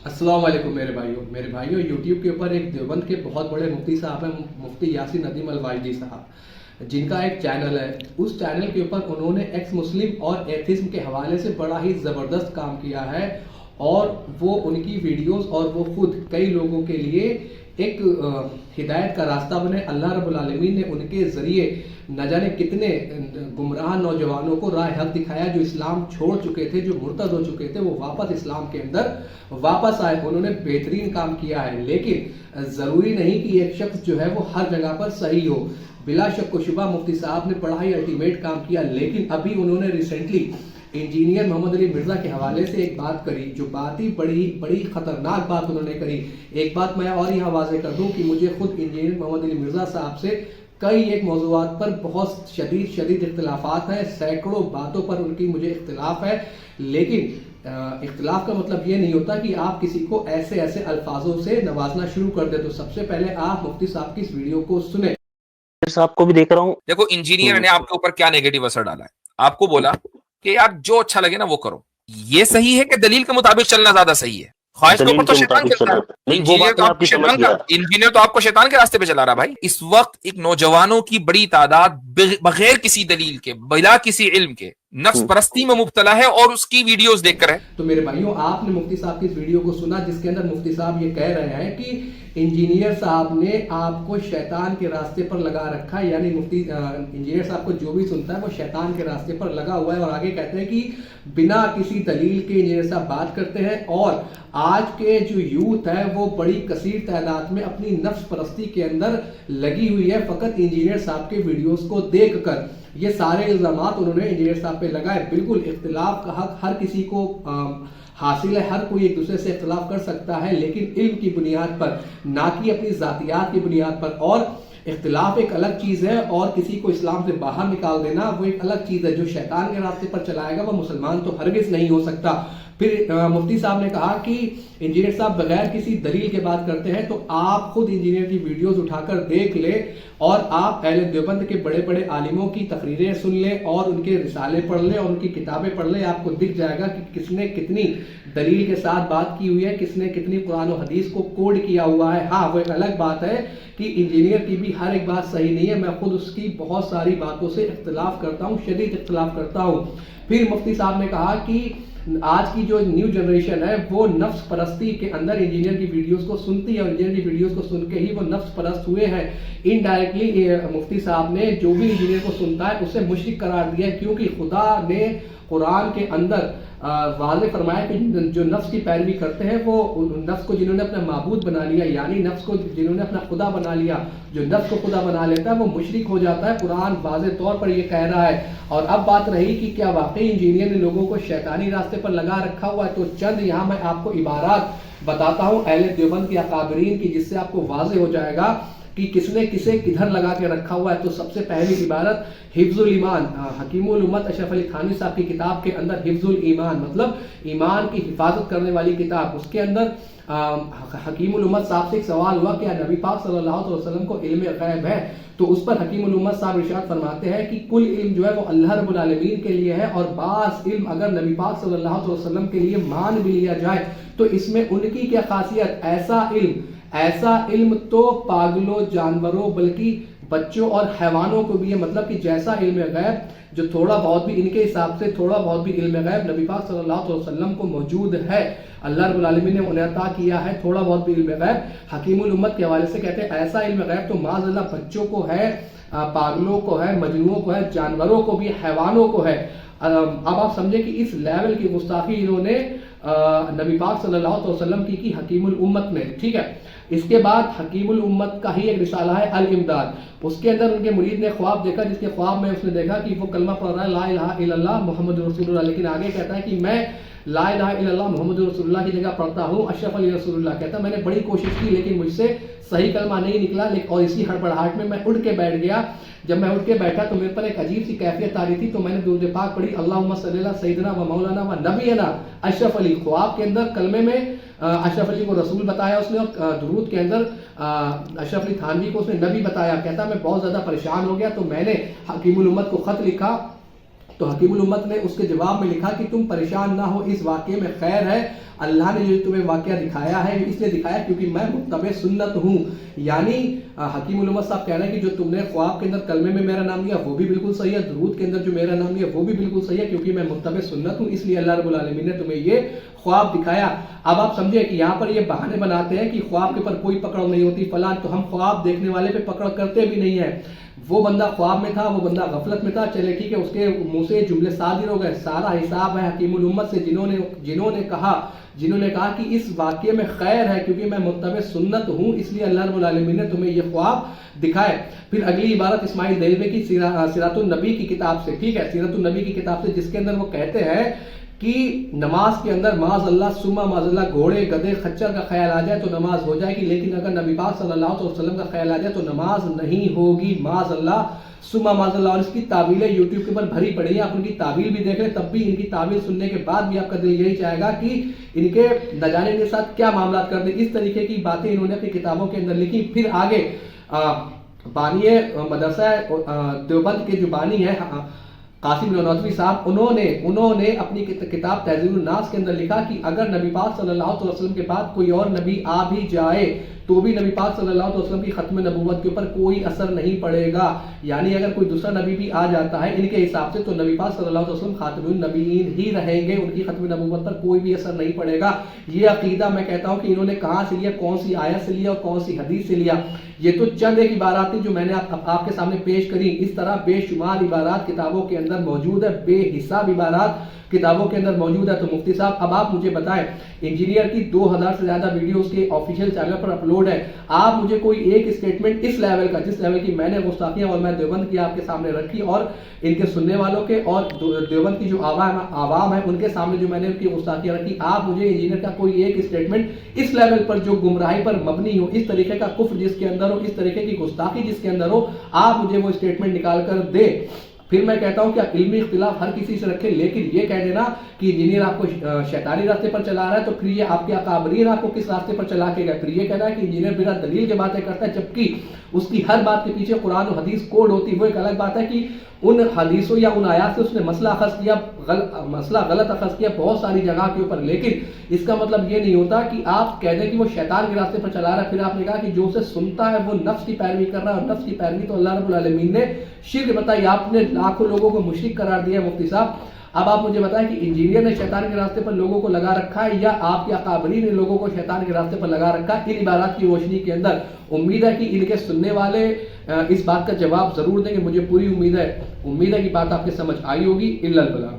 अस्सलाम वालेकुम मेरे भाइयों यूट्यूब के ऊपर एक देवबंद के बहुत बड़े मुफ्ती साहब हैं, मुफ्ती यासीन नदीम अलवाइदी साहब, जिनका एक चैनल है। उस चैनल के ऊपर उन्होंने एक्स मुस्लिम और एथिज्म के हवाले से बड़ा ही ज़बरदस्त काम किया है, और वो उनकी वीडियोस और वो खुद कई लोगों के लिए एक हिदायत का रास्ता बने। अल्लाह रब्बुल आलमीन ने उनके ज़रिए न जाने कितने गुमराह नौजवानों को राह हक दिखाया, जो इस्लाम छोड़ चुके थे, जो मुर्तद हो चुके थे, वो वापस इस्लाम के अंदर वापस आए। उन्होंने बेहतरीन काम किया है, लेकिन ज़रूरी नहीं कि एक शख्स जो है वो हर जगह पर सही हो। बिला शक व शुबा मुफ्ती साहब ने बड़ा ही अल्टीमेट काम किया, लेकिन अभी उन्होंने रिसेंटली इंजीनियर मोहम्मद अली मिर्जा के हवाले से एक बात करी, जो बात ही बड़ी खतरनाक बात उन्होंने करी। एक बात मैं और यहाँ वाज़ेह कर दूं कि मुझे खुद इंजीनियर मोहम्मद अली मिर्जा साहब से कई एक मौज़ूआत पर बहुत शदीद इख्तिलाफ़ात हैं, सैकड़ों बातों पर उनकी मुझे इख्तिलाफ है। लेकिन इख्तिलाफ का मतलब ये नहीं होता कि आप किसी को ऐसे अल्फाजों से नवाजना शुरू कर दे। तो सबसे पहले आप मुफ्ती साहब की इस वीडियो को सुने। साहब को भी देख रहा हूँ। देखो, इंजीनियर ने आपके ऊपर क्या नेगेटिव असर डाला है। आपको बोला कि यार जो अच्छा लगे ना वो करो। ये सही है कि दलील के मुताबिक चलना ज्यादा सही है? ख्वाहिश के ऊपर तो शैतान चलता है। इंजीनियर तो आपको शैतान के रास्ते पे चला रहा भाई। इस वक्त एक नौजवानों की बड़ी तादाद बगैर किसी दलील के, बिला किसी इल्म के, नफ्स परस्ती में मुब्तला है और उसकी वीडियोस देखकर है। तो मेरे भाइयों, आपने मुफ्ती साहब की इस वीडियो को सुना, जिसके अंदर मुफ्ती साहब ये कह रहे हैं कि इंजीनियर साहब ने आपको शैतान के रास्ते पर लगा रखा है। यानी मुफ्ती इंजीनियर साहब को जो भी सुनता है वो शैतान के रास्ते पर लगा हुआ है। और आगे कहते हैं कि बिना किसी दलील के इंजीनियर साहब बात करते हैं, और आज के जो यूथ है वो बड़ी कसीर तादाद में अपनी नफ्स परस्ती के अंदर लगी हुई है, फकत इंजीनियर साहब के वीडियोस को देख कर। ये सारे इल्जामात उन्होंने इंजीनियर साहब पे लगाए। बिल्कुल इख्तिलाफ का हक हर किसी को हासिल है, हर कोई एक दूसरे से इख्तिलाफ कर सकता है, लेकिन इल्म की बुनियाद पर, ना कि अपनी ज़ातियात की बुनियाद पर। और इख्तिलाफ एक अलग चीज़ है, और किसी को इस्लाम से बाहर निकाल देना वो एक अलग चीज़ है। जो शैतान के रास्ते पर चलाएगा वो मुसलमान तो हरगिज़ नहीं हो सकता। फिर मुफ्ती साहब ने कहा कि इंजीनियर साहब बगैर किसी दलील के बात करते हैं, तो आप खुद इंजीनियर की वीडियोस उठाकर देख ले, और आप अहले देवबंद के बड़े बड़े आलिमों की तकरीरें सुन ले, और उनके रिसाले पढ़ ले, और उनकी किताबें पढ़ ले। आपको दिख जाएगा कि किसने कितनी दलील के साथ बात की हुई है, किसने कितनी कुरान और हदीस को कोड किया हुआ है। हाँ, वो एक अलग बात है कि इंजीनियर की भी हर एक बात सही नहीं है। मैं खुद उसकी बहुत सारी बातों से इख्तिलाफ करता हूँ, शदीद इख्तिलाफ करता हूँ। फिर मुफ्ती साहब ने कहा कि आज की जो न्यू जनरेशन है वो नफ्स परस्ती के अंदर इंजीनियर की वीडियोस को सुनती है, और इंजीनियर की वीडियोस को सुन के ही वो नफ्स परस्त हुए हैं। इनडायरेक्टली मुफ्ती साहब ने जो भी इंजीनियर को सुनता है उसे मुशरिक करार दिया है, क्योंकि खुदा ने कुरान के अंदर वाज़ेह फरमाया कि जो नफ्स की पैरवी करते हैं वो नफ्स को जिन्होंने अपना माबूद बना लिया, यानी नफ्स को जिन्होंने अपना खुदा बना लिया, जो नफ्स को खुदा बना लेता है वो मुशरिक हो जाता है। कुरान वाज़ेह तौर पर ये कह रहा है। और अब बात रही कि क्या वाकई इंजीनियर ने लोगों को शैतानी रास्ते पर लगा रखा हुआ है, तो चंद यहाँ मैं आपको इबारात बताता हूँ अहले देवबंद के अकाबरीन की, जिससे आपको वाज़ेह हो जाएगा कि किसने किसे किधर लगा के रखा हुआ है। तो सबसे पहली इबारत हिफ्जुल ईमान, हकीमुल उम्मत अशरफ अली थानवी साहब की किताब के अंदर हिफ्जुल ईमान मतलब ईमान की हिफाजत करने वाली किताब, उसके अंदर हकीमुल उम्मत साहब से एक सवाल हुआ कि नबी पाक सल्लल्लाहु अलैहि वसल्लम को इल्म गैब है? तो उस पर हकीमुल उम्मत साहब इरशाद फरमाते हैं कि कुल इल्म जो है वो अल्लाह रब्बुल आलमीन के लिए है, और बास इल्म अगर नबी पाक सल्लल्लाहु अलैहि वसल्लम के लिए मान भी लिया जाए तो इसमें उनकी क्या खासियत? ऐसा इल्म तो पागलों, जानवरों, बल्कि बच्चों और हैवानों को भी है। मतलब कि जैसा इल्म गैब, जो थोड़ा बहुत भी इनके हिसाब से थोड़ा बहुत भी इल्म गैब नबी पाक सल्लल्लाहु अलैहि वसल्लम को मौजूद है, अल्लाह रब्बुल आलमीन ने उन्हें अता किया है, थोड़ा बहुत भी इल्म गैब हकीमुल उम्मत के हवाले से कहते हैं ऐसा इल्म गैब तो माज़अल्लाह बच्चों को है, पागलों को है, मजनूओं को है, जानवरों को भी, हैवानों को है। अब आप समझे कि इस लेवल की गुस्ताखी इन्होंने नबी पाक सल्लल्लाहु अलैहि वसल्लम की हकीमुल उम्मत ने। ठीक है, इसके बाद हकीमुल उम्मत का ही एक रिसाला है अल इमदाद, उसके अंदर उनके मुरीद ने ख्वाब देखा, जिसके ख्वाब में उसने देखा कि वो कलमा पढ़ रहा है ला इलाहा इल्लल्लाह मुहम्मदुर रसूलुल्लाह, लेकिन आगे कहता है कि मैं ला इलाहा इल्लल्लाह मुहम्मदुर रसूलुल्लाह की जगह पढ़ता हूँ अशरफ अली रसूलुल्लाह। कहता मैंने बड़ी कोशिश की लेकिन मुझसे सही कलमा नहीं निकला, और इसी हड़बड़ाहट में मैं उठ के बैठ गया। जब मैं उठ के बैठा तो मेरे पर एक अजीब सी कैफियत आ रही थी, तो मैंने दुरूद पाक पढ़ी, अल्लाहुम्मा सल्ली अला सय्यिदना व मौलाना व नबीना अशरफ अली। ख्वाब के अंदर कलमे में अशरफ अली को रसूल बताया उसने, और दुरूद के अंदर अशरफ अली थानवी को उसने नबी बताया। कहता मैं बहुत ज़्यादा परेशान हो गया, तो मैंने हकीमुल उम्मत को ख़त लिखा। तो हकीमुल उम्मत ने उसके जवाब में लिखा कि तुम परेशान ना हो, इस वाक़े में खैर है, اللہ نے جو تمہیں واقعہ دکھایا ہے اس لیے دکھایا کیونکہ میں متبع سنت ہوں. یعنی حکیم الامت صاحب کہہ رہے ہیں کہ جو تم نے خواب کے اندر کلمے میں میرا نام لیا وہ بھی بالکل صحیح ہے, درود کے اندر جو میرا نام لیا وہ بھی بالکل صحیح ہے, کیونکہ میں متبع سنت ہوں, اس لیے اللہ رب العالمین نے تمہیں یہ خواب دکھایا. اب آپ سمجھے کہ یہاں پر یہ بہانے بناتے ہیں کہ خواب کے پر کوئی پکڑ نہیں ہوتی فلاں, تو ہم خواب دیکھنے والے پہ پکڑ کرتے بھی نہیں ہیں. وہ بندہ خواب میں تھا, وہ بندہ غفلت میں تھا, چلے ٹھیک ہے, اس کے منہ سے جملے صادر ہو گئے, سارا حساب ہے حکیم الامت سے جنہوں نے کہا کہ اس واقعے میں خیر ہے کیونکہ میں متبع سنت ہوں, اس لیے اللہ رب العالمین نے تمہیں یہ خواب دکھائے. پھر اگلی عبارت اسماعیل دہلوی کی سیرت النبی کی کتاب سے, ٹھیک ہے, سیرت النبی کی کتاب سے, جس کے اندر وہ کہتے ہیں کہ نماز کے اندر معاذ اللہ ثم معاذ اللہ گھوڑے گدھے خچر کا خیال آ جائے تو نماز ہو جائے گی, لیکن اگر نبی پاک صلی اللہ علیہ وسلم کا خیال آ جائے تو نماز نہیں ہوگی, معاذ اللہ ثم معاذ اللہ. اور اس کی تعویلیں یوٹیوب کے اوپر بھری پڑی ہیں, آپ ان کی تعویل بھی دیکھ لیں, تب بھی ان کی تعویل سننے کے بعد بھی آپ کا دل یہی چاہے گا کہ ان کے نہ جانے کے ساتھ کیا معاملات کر دیں. اس طریقے کی باتیں انہوں نے اپنی کتابوں کے اندر لکھی. پھر آگے بانی مدرسہ دیوبند کے جو بانی ہے قاسم نانوتوی صاحب, انہوں نے اپنی کتاب تہذیب الناس کے اندر لکھا کہ اگر نبی پاک صلی اللہ علیہ وسلم کے بعد کوئی اور نبی آ بھی جائے تو بھی نبی پاک صلی اللہ علیہ وسلم کی ختم نبوت کے اوپر کوئی اثر نہیں پڑے گا. یعنی اگر کوئی دوسرا نبی بھی آ جاتا ہے ان کے حساب سے تو نبی پاک صلی اللہ علیہ وسلم خاتم النبیین ہی رہیں گے, ان کی ختم نبوت پر کوئی بھی اثر نہیں پڑے گا. یہ عقیدہ میں کہتا ہوں کہ انہوں نے کہاں سے لیا, کون سی آیت سے لیا اور کون سی حدیث سے لیا. یہ تو چند ایک عبارات تھی جو میں نے آپ کے سامنے پیش کری. اس طرح بے شمار عبارات کتابوں کے اندر موجود ہے, بے حساب عبارات کتابوں کے اندر موجود ہے. تو مفتی صاحب اب آپ مجھے بتائیں, انجینئر کی 2000 سے زیادہ ویڈیوز کے آفیشیل چینل پر اپلوڈ ہے, آپ مجھے کوئی ایک اسٹیٹمنٹ اس لیول کا جس لیول کی میں نے گستاخیاں اور میں دیوبند کی آپ کے سامنے رکھی اور ان کے سننے والوں کے اور دیوبند کی جو عوام ہے ان کے سامنے جو میں نے ان کی گستاخیاں رکھی, آپ مجھے انجینئر کا کوئی ایک اسٹیٹمنٹ اس لیول پر جو گمراہی پر مبنی ہو, اس طریقے کا کفر جس کے اندر ہو, اس طریقے کی گستاخی جس کے اندر ہو, آپ مجھے وہ اسٹیٹمنٹ نکال کر دے. پھر میں کہتا ہوں کہ علمی اختلاف ہر کسی سے رکھے, لیکن یہ کہہ دینا کہ انجینئر آپ کو شیطانی راستے پر چلا رہا ہے تو پھر یہ آپ کے اکابرین آپ کو کس راستے پر چلا کے گئے. پھر یہ کہنا ہے کہ انجینئر بنا دلیل کی باتیں کرتا ہے, جبکہ اس کی ہر بات کے پیچھے قرآن و حدیث کوڈ ہوتی. وہ ایک الگ بات ہے کہ ان حدیثوں یا ان آیات سے اس نے مسئلہ غلط اخذ کیا بہت ساری جگہ کے اوپر, لیکن اس کا مطلب یہ نہیں ہوتا کہ آپ کہہ دیں کہ وہ شیطان کے راستے پر چلا رہا ہے. پھر آپ نے کہا کہ جو اسے سنتا ہے وہ نفس کی پیروی کر رہا ہے, اور نفس کی پیروی تو اللہ رب العالمین نے شرک بتائی. آپ نے لاکھوں لوگوں کو مشرک قرار دیا مفتی صاحب. اب آپ مجھے بتائیں کہ انجینئر نے شیطان کے راستے پر لوگوں کو لگا رکھا ہے یا آپ کے اکابرین نے لوگوں کو شیطان کے راستے پر لگا رکھا ہے. ان عبارات کی روشنی کے اندر امید ہے کہ ان کے سننے والے اس بات کا جواب ضرور دیں گے. مجھے پوری امید ہے کہ بات آپ کے سمجھ آئی ہوگی. الا البلاغ.